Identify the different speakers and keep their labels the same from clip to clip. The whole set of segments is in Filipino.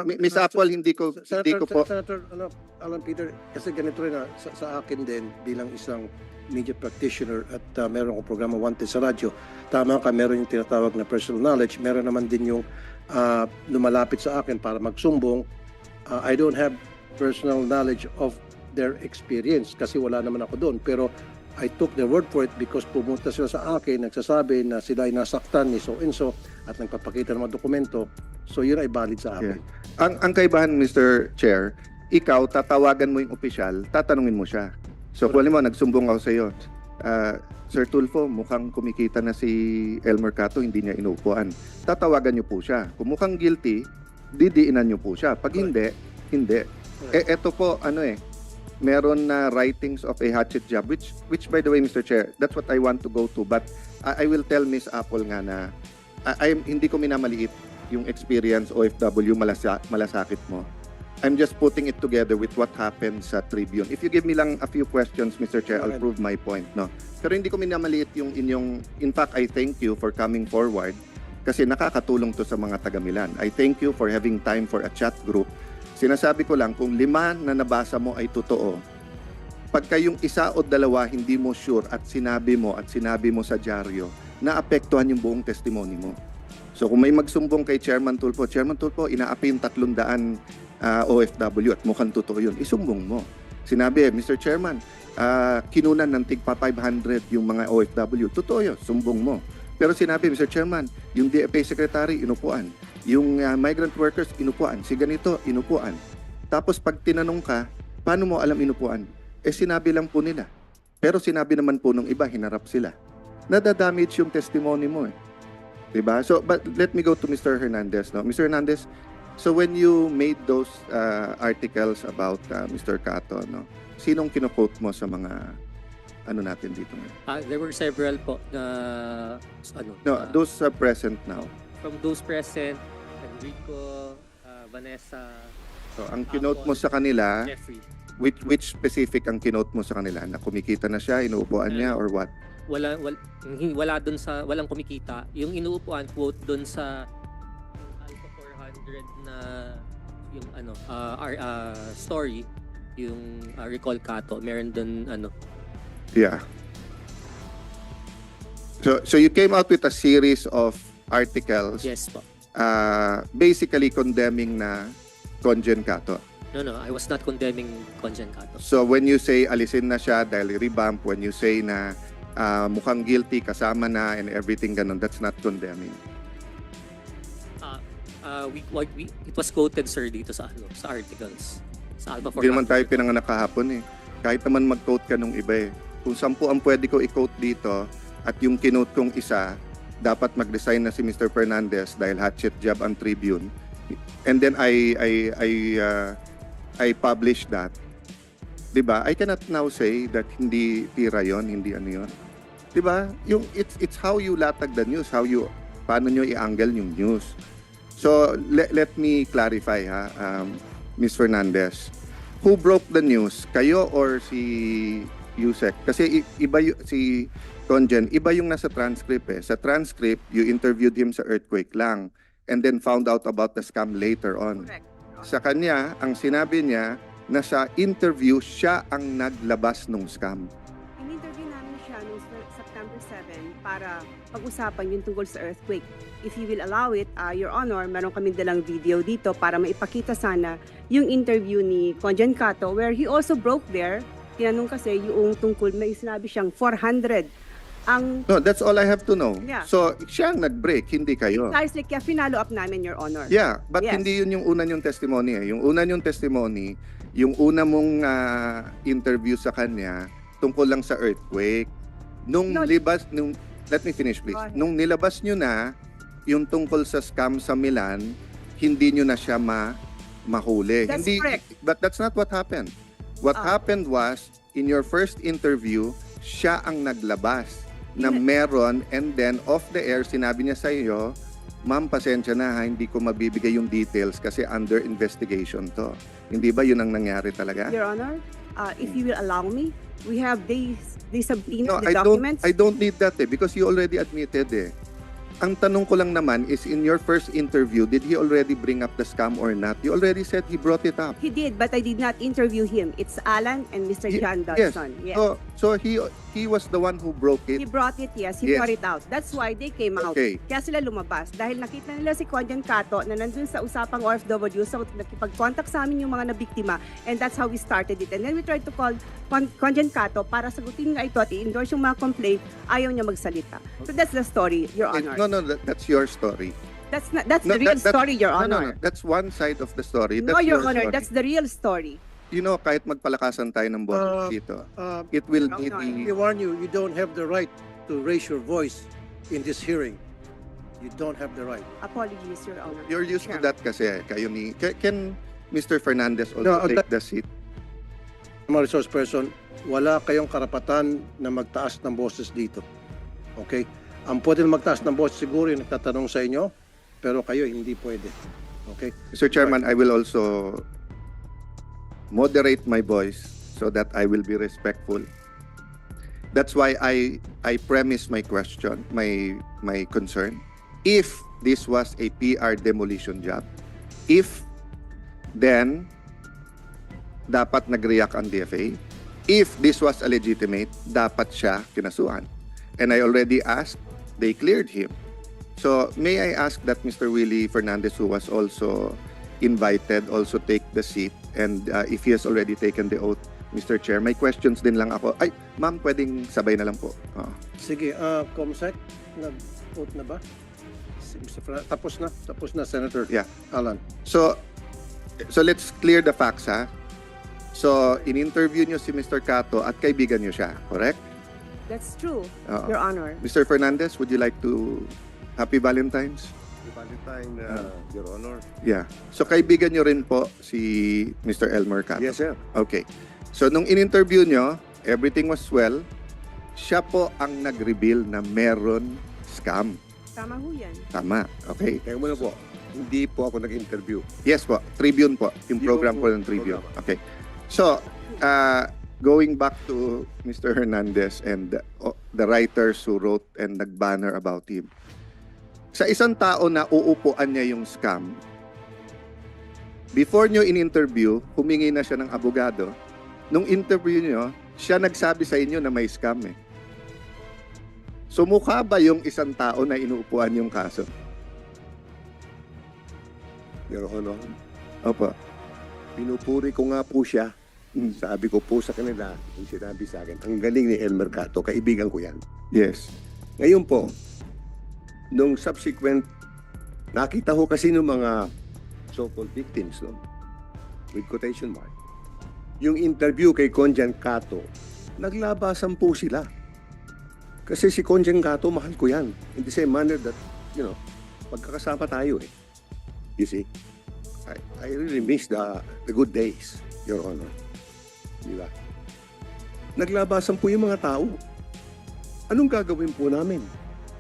Speaker 1: Miss Apple, hindi ko po.
Speaker 2: Senator Alan Peter, kasi ganito rin sa akin din bilang isang media practitioner at meron akong programa Wanted sa radyo. Tama ka, meron yung tinatawag na personal knowledge, meron naman din yung lumalapit sa akin para magsumbong. I don't have personal knowledge of their experience kasi wala naman ako doon. Pero I took their word for it because pumunta sila sa akin, nagsasabi na sila ay nasaktan ni so-and-so at nagpapakita ng mga dokumento. So yun ay valid sa akin.
Speaker 1: Ang kaibahan, Mr. Chair, ikaw, tatawagan mo yung opisyal, tatanungin mo siya. So, kung alam mo, nagsumbong ako sa iyo, Sir Tulfo, mukhang kumikita na si El Mercato, hindi niya inuupuan. Tatawagan niyo po siya. Kung mukhang guilty, didiinan niyo po siya. Pag hindi, hindi. Eto po, meron na writings of a hatchet job, which by the way, Mr. Chair, that's what I want to go to. But I will tell Miss Apple nga na hindi ko minamaliit yung experience OFW malasakit mo. I'm just putting it together with what happened sa Tribune. If you give me lang a few questions, Mr. Chair, I'll prove my point, no? Pero hindi ko minamaliit yung inyong, in fact, I thank you for coming forward kasi nakakatulong to sa mga taga-Milan. I thank you for having time for a chat group. Sinasabi ko lang, kung 5 na nabasa mo ay totoo, pagka yung 1 o 2 hindi mo sure at sinabi mo sa dyaryo, naapektuhan yung buong testimony mo. So kung may magsumbong kay Chairman Tulfo, inaapi yung 300 OFW at mukhang totoo yun, isumbong mo. Sinabi, Mr. Chairman, kinunan ng tigpa 500 yung mga OFW. Totoo yun, sumbong mo. Pero sinabi, Mr. Chairman, yung DFA Secretary, inupuan. Yung migrant workers, inupuan. Si ganito, inupuan. Tapos pag tinanong ka, paano mo alam inupuan? Sinabi lang po nila. Pero sinabi naman po nung iba, hinarap sila. Nadadamage yung testimony mo eh. Diba? So, but let me go to Mr. Hernandez. No? Mr. Hernandez, so when you made those articles about Mr. Cato, no? Sinong kino-quote mo sa mga natin dito ngayon?
Speaker 3: There were several po na
Speaker 1: Those are present now.
Speaker 3: from those present, Enrico, Vanessa,
Speaker 1: So ang kinote mo sa kanila,
Speaker 3: Jeffrey.
Speaker 1: which specific ang kinote mo sa kanila? Na kumikita na siya, inuupuan niya or what?
Speaker 3: Wala doon sa walang kumikita. Yung inuupuan quote doon sa Alpha 400 na yung story, yung Recall Cato, meron doon
Speaker 1: Yeah. So you came out with a series of articles
Speaker 3: yes po.
Speaker 1: basically condemning na Conjen Cato.
Speaker 3: No, I was not condemning Conjen Cato.
Speaker 1: So when you say alisin na siya dahil revamp, when you say na mukhang guilty kasama na and everything ganun, that's not condemning.
Speaker 3: It was quoted sir dito sa articles sa Alpha 400.
Speaker 1: Hindi naman tayo pinanganak kahapon eh. Kahit naman mag-quote ka nung iba eh. Kung 10 ang pwede ko i-quote dito at yung kinote kong isa, dapat mag-resign na si Mr. Fernandez dahil hatchet job ang Tribune. And then I published that. 'Di ba? I cannot now say that hindi tira 'yon, hindi ano 'yon. 'Di ba? Yung it's how you latag the news, paano nyo i-angle yung news. So let me clarify Ms. Fernandez. Who broke the news? Kayo or si Yusek? Kasi si Conjen, iba yung nasa transcript eh. Sa transcript, you interviewed him sa earthquake lang and then found out about the scam later on.
Speaker 4: Correct.
Speaker 1: Sa kanya, ang sinabi niya na sa interview, siya ang naglabas ng scam.
Speaker 4: In-interview namin siya noong September 7 para pag-usapan yung tungkol sa earthquake. If you will allow it, Your Honor, meron kami dalang video dito para maipakita sana yung interview ni Conjen Cato where he also broke there. Tinanong kasi yung tungkol, may sinabi siyang 400.
Speaker 1: No, that's all I have to know.
Speaker 4: Yeah.
Speaker 1: So, siya ang nag-break, hindi kayo.
Speaker 4: Precisely, kaya finalo up namin, Your Honor.
Speaker 1: Yeah, but
Speaker 4: Yes.
Speaker 1: hindi yun yung una yung testimony eh. Yung una yung testimony, yung una mong interview sa kanya tungkol lang sa earthquake. Let me finish please.
Speaker 4: Go ahead.
Speaker 1: Nung nilabas nyo na yung tungkol sa scam sa Milan, hindi nyo na siya mahuli.
Speaker 4: That's
Speaker 1: Hindi,
Speaker 4: correct.
Speaker 1: but that's not what happened. What happened was, in your first interview, siya ang naglabas na meron, and then off the air, sinabi niya sa iyo, ma'am, pasensya na ha, hindi ko mabibigay yung details kasi under investigation to. Hindi ba yun ang nangyari talaga?
Speaker 4: Your Honor, if you will allow me, we have they subpoenaed
Speaker 1: No,
Speaker 4: the documents.
Speaker 1: I don't need that eh, because you already admitted eh. ang tanong ko lang naman is, in your first interview, did he already bring up the scam or not? You already said he brought it up.
Speaker 4: He did, but I did not interview him. It's Alan and Mr. John
Speaker 1: Yes.
Speaker 4: Dodson. Yes.
Speaker 1: So he was the one who broke
Speaker 4: He
Speaker 1: it.
Speaker 4: brought it, yes. He
Speaker 1: Yes.
Speaker 4: brought it out. That's why they came out.
Speaker 1: Okay.
Speaker 4: Kaya sila lumabas. Dahil nakita nila si Conjan Cato na nandun sa usapang OFW, so nakipag-contact sa amin yung mga nabiktima, and that's how we started it. And then we tried to call Conjan Cato para sagutin nga ito at i-endorse yung mga complaint. Ayaw niya magsalita. So that's the story, Your Honor.
Speaker 1: No, that's your story.
Speaker 4: That's the
Speaker 1: No,
Speaker 4: real
Speaker 1: that's-
Speaker 4: story, Your
Speaker 1: No,
Speaker 4: Honor.
Speaker 1: that's one side of the story.
Speaker 4: No,
Speaker 1: That's
Speaker 4: Your
Speaker 1: your
Speaker 4: Honor,
Speaker 1: story.
Speaker 4: that's the real story.
Speaker 1: You know, kahit magpalakasan tayo ng boses dito, it will be
Speaker 4: No,
Speaker 1: the...
Speaker 2: I warn you, you don't have the right to raise your voice in this hearing. You don't have the right.
Speaker 4: Apologies, Your Honor.
Speaker 1: You're used to
Speaker 4: Chairman.
Speaker 1: that kasi. Kayo ni... Can Mr. Fernandez
Speaker 2: No,
Speaker 1: also take the seat?
Speaker 2: Mga resource person, wala kayong karapatan na magtaas ng boses dito. Okay? Ang pwede na magtaas ng boses siguro yung nagtatanong sa inyo, pero kayo hindi pwede. Okay?
Speaker 1: Mr. Chairman, I will also moderate my voice so that I will be respectful. That's why I premise my question, my concern. If this was a PR demolition job, then dapat nag-react ang DFA. If this was a legitimate, dapat siya kinasuhan. And I already asked, they cleared him. So may I ask that Mr. Willie Fernandez, who was also invited, also take the seat, and if he has already taken the oath, Mr. Chair, may questions din lang ako. Ay, ma'am, pwedeng sabay na lang po.
Speaker 2: Sige, Comsec, nag-vote na ba? Si Mr. Tapos na, Senator
Speaker 1: Yeah.
Speaker 2: Alan.
Speaker 1: So let's clear the facts, ha? So, in-interview nyo si Mr. Cato at kaibigan nyo siya, correct?
Speaker 4: That's true,
Speaker 1: Oo.
Speaker 4: Your Honor.
Speaker 1: Mr. Fernandez, would you like to... Happy Valentine's?
Speaker 5: Valentine, Your Honor.
Speaker 1: Yeah. So, kaibigan nyo rin po si Mr. Elmer Cato?
Speaker 5: Yes, sir.
Speaker 1: Okay. So, nung in-interview nyo, everything was well, siya po ang nag-reveal na meron scam.
Speaker 4: Tama ho yan.
Speaker 1: Tama. Okay.
Speaker 5: Kaya muna po, hindi po ako nag-interview.
Speaker 1: Yes po. Tribune po. Yung program po ng Tribune. Okay. So, going back to Mr. Hernandez and the writers who wrote and nag-banner about him. Sa isang tao na uupuan niya yung scam, before nyo in-interview, humingi na siya ng abogado. Nung interview nyo, siya nagsabi sa inyo na may scam eh. So mukha ba yung isang tao na inuupuan yung kaso?
Speaker 5: Your Honor,
Speaker 1: Opo.
Speaker 5: pinupuri ko nga po siya.
Speaker 1: Mm.
Speaker 5: Sabi ko po sa kanila, yung sinabi sa akin, ang galing ni Elmer Cato, kaibigan ko yan.
Speaker 1: Yes.
Speaker 5: Ngayon po, nung subsequent, nakita ko kasi ng mga so-called victims, no? With quotation mark. Yung interview kay Conjan Cato, naglabasan po sila. Kasi si Conjan Cato, mahal ko yan. In the same manner that, magkakasama tayo eh. You see? I really miss the good days, Your Honor. Di ba? Naglabasan po yung mga tao. Anong gagawin po namin?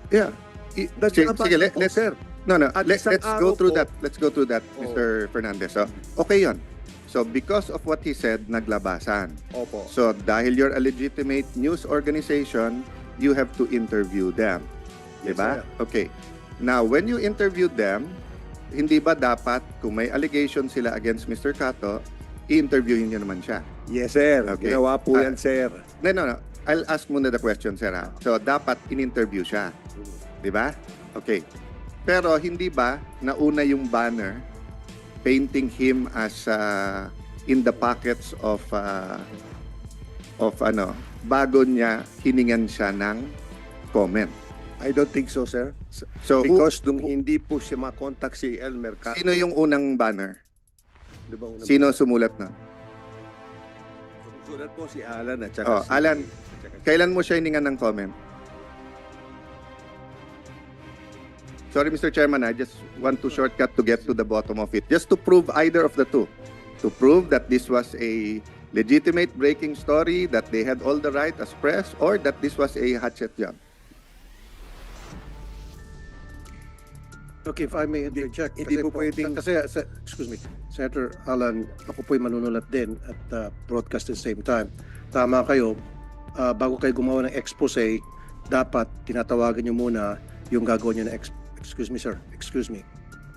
Speaker 1: Yeah. Sige, let's
Speaker 5: sir.
Speaker 1: No,
Speaker 5: At
Speaker 1: let's
Speaker 5: isang
Speaker 1: go
Speaker 5: araw
Speaker 1: through
Speaker 5: po-
Speaker 1: that. Let's go through that,
Speaker 5: Oo.
Speaker 1: Mr. Fernandez. So, okay yon. So, because of what he said, naglabasan.
Speaker 5: Opo.
Speaker 1: So, dahil you're a legitimate news organization, you have to interview them.
Speaker 5: Yes,
Speaker 1: Diba?
Speaker 5: sir.
Speaker 1: Okay. Now, when you interviewed them, hindi ba dapat, kung may allegation sila against Mr. Cato, i-interviewin nyo naman siya?
Speaker 5: Yes, sir.
Speaker 1: Okay.
Speaker 5: Ginawa po yan, sir.
Speaker 1: No. I'll ask muna the question, sir. Ha? So, dapat in-interview siya. Di ba? Okay. Pero hindi ba nauna yung banner painting him as in the pockets of bago niya hiningan siya ng comment.
Speaker 5: I don't think so, sir.
Speaker 1: So,
Speaker 5: Because nung hindi po siya makontak si Elmer Cato.
Speaker 1: sino yung unang banner?
Speaker 5: Di ba unang-
Speaker 1: Sino sumulat na?
Speaker 5: Sulat po si Alan at saka
Speaker 1: Oh,
Speaker 5: si...
Speaker 1: Alan.
Speaker 5: at saka si-
Speaker 1: Kailan mo siya hiningan ng comment? Sorry, Mr. Chairman, I just want to shortcut to get to the bottom of it. Just to prove either of the two. To prove that this was a legitimate breaking story, that they had all the right as press, or that this was a hatchet job.
Speaker 2: Okay, if I may interject.
Speaker 5: Hindi po pwedeng-
Speaker 2: Excuse me, Senator Alan, ako po'y manunulat din at broadcast at the same time. Tama kayo, bago kayo gumawa ng expose, dapat tinatawagan nyo muna yung gagawin nyo na, excuse me sir, excuse me.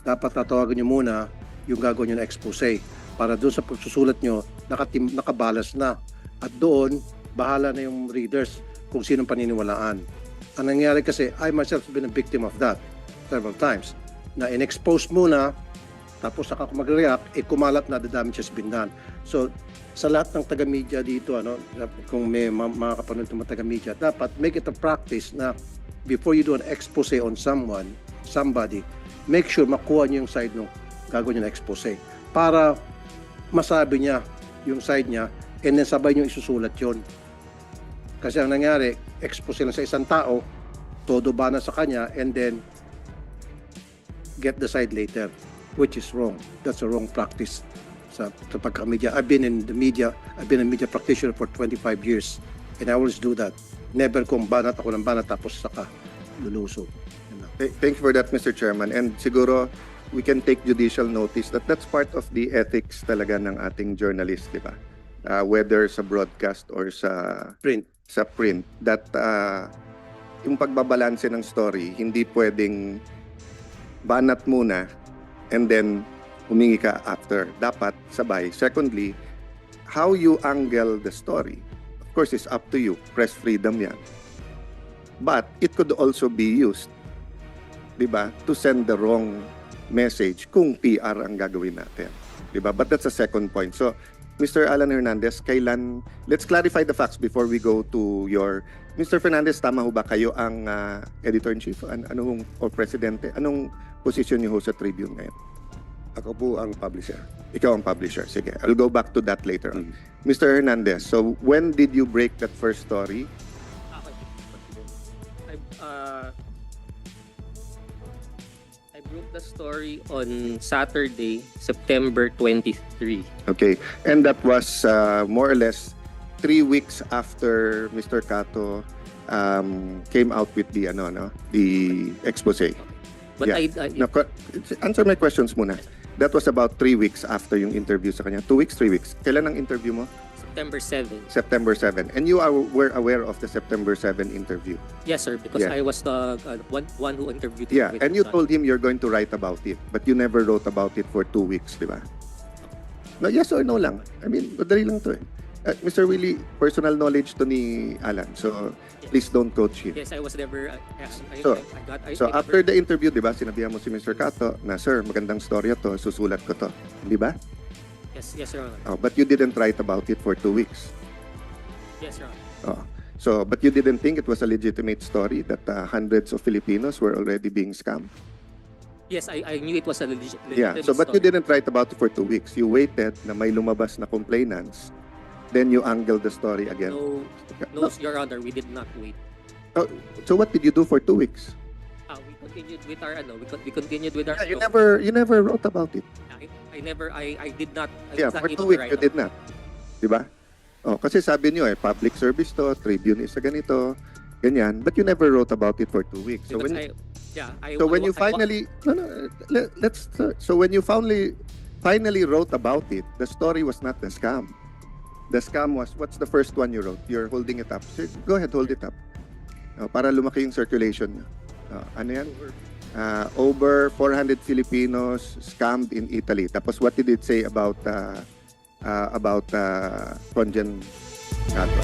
Speaker 2: Dapat tatawagan nyo muna yung gagawin nyo na expose para doon sa pagsusulat nyo, nakabalas na. At doon, bahala na yung readers kung sinong paniniwalaan. Ang nangyari kasi, I myself have been a victim of that several times. Na in-expose muna, tapos saka kung mag-react, kumalat na the damage has been done. So, sa lahat ng taga-media dito, kung may mga kapanood ng mga taga-media, dapat make it a practice na before you do an expose on somebody, make sure makuha niyo yung side ng gagawin niyo na expose para masabi niya yung side niya and then sabay niyo isusulat yon. Kasi ang nangyari, expose lang sa isang tao, todo ba na sa kanya, and then get the side later, which is wrong. That's a wrong practice sa pagka-media. I've been a media practitioner for 25 years and I always do that. Never kung banat ako ng banat tapos saka lulusog.
Speaker 1: Thank you for that, Mr. Chairman. And siguro, we can take judicial notice that that's part of the ethics talaga ng ating journalist, di ba? Whether sa broadcast or sa
Speaker 2: Print.
Speaker 1: that yung pagbabalanse ng story, hindi pwedeng banat muna and then humingi ka after. Dapat sabay. Secondly, how you angle the story, of course, is up to you. Press freedom yan. But it could also be used, diba, to send the wrong message kung PR ang gagawin natin. Diba? But that's a second point. So, Mr. Alan Hernandez, let's clarify the facts before we go to your... Mr. Fernandez, tama ho ba kayo ang editor-in-chief o presidente? Anong position niyo ho sa Tribune ngayon?
Speaker 5: Ako po ang publisher.
Speaker 1: Ikaw ang publisher. Sige, I'll go back to that later on. Mr. Hernandez, so when did you break that first story?
Speaker 3: I broke the story on Saturday, September 23.
Speaker 1: Okay, and that was more or less 3 weeks after Mr. Cato came out with the the expose.
Speaker 3: But
Speaker 1: Yeah. Answer my questions muna. That was about 3 weeks after yung interview sa kanya. 2 weeks, 3 weeks. Kailan ang interview mo?
Speaker 3: September 7.
Speaker 1: September 7. And you were aware of the September 7 interview?
Speaker 3: Yes, sir, because
Speaker 1: Yeah.
Speaker 3: I was the one who interviewed
Speaker 1: Yeah,
Speaker 3: him.
Speaker 1: and you told him you're going to write about it, but you never wrote about it for 2 weeks, di ba? No, yes or no lang. I mean, madali lang to eh. Mr. Willie, personal knowledge to ni Alan, so please don't coach him.
Speaker 3: Yes, I was never...
Speaker 1: So after the interview, di ba, sinabihan mo si Mr. Cato na, sir, magandang storya to, susulat ko to. Di ba?
Speaker 3: Yes, Your Honor.
Speaker 1: Oh, but you didn't write about it for 2 weeks.
Speaker 3: Yes, Your Honor.
Speaker 1: Oh. So, but you didn't think it was a legitimate story that hundreds of Filipinos were already being scammed?
Speaker 3: Yes, I knew it was a legitimate
Speaker 1: Yeah, so but you
Speaker 3: story.
Speaker 1: didn't write about it for 2 weeks. You waited na may lumabas na complainants, then you angled the story again.
Speaker 3: No, Your Honor, we did not wait.
Speaker 1: So what did you do for 2 weeks?
Speaker 3: We continued with our we continued with our
Speaker 1: You
Speaker 3: show.
Speaker 1: never wrote about it.
Speaker 3: I did not.
Speaker 1: Yeah, for 2 weeks you did not. Di ba? Oh, kasi sabi niyo public service to, Tribune is ganito, ganyan, but you never wrote about it for 2 weeks. So when you finally finally wrote about it, the story was not the scam. The scam was, what's the first one you wrote? You're holding it up. So, go ahead, hold it up. Para lumaki yung circulation niyo. Ano yan? Over 400 Filipinos scammed in Italy. Tapos what did it say about Conjen Cato?